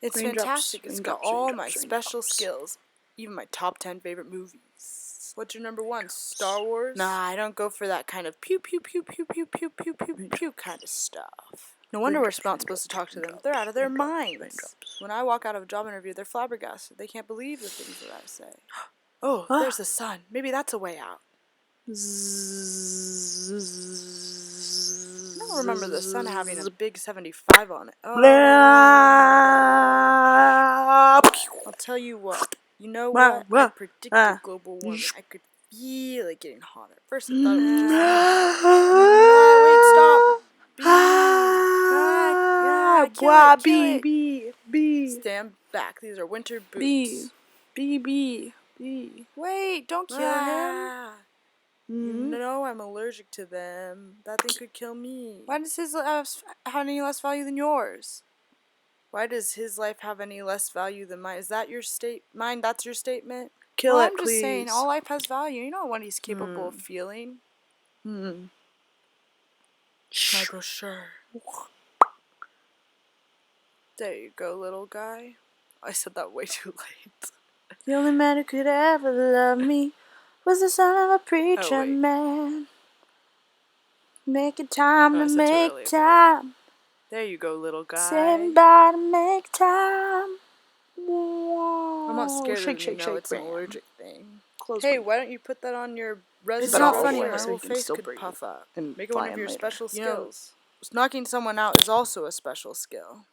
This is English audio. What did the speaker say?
It's fantastic. It's got all my special skills. Even my top 10 favorite movies. What's your number one? Star Wars? Nah, I don't go for that kind of pew pew pew pew pew pew pew pew pew kind of stuff. No wonder we're not supposed to talk to them. They're out of their minds. When I walk out of a job interview, they're flabbergasted. They can't believe the things that I say. Oh, there's the sun. Maybe that's a way out. I don't remember the sun having a big 75 on it. Oh. I'll tell you what. You know what? I predicted global warming. I could feel it getting hotter. First I thought it was wait, stop. Stand back. These are winter boots. Wait, don't kill him. You know I'm allergic to them. That thing could kill me. Why does his life have any less value than yours? Why does his life have any less value than mine? Is that your mine? That's your statement? Kill it, I'm just saying, all life has value. You know what he's capable of feeling. My brochure. There you go, little guy. I said that way too late. The only man who could ever love me was the son of a preacher man. Making time to make time. There you go, little guy. Saying bye to make time. I'm not scared of you know it's an allergic thing. Hey, why don't you put that on your resume? It's not funny, my whole face could puff up. Make it one of your special skills. Knocking someone out is also a special skill.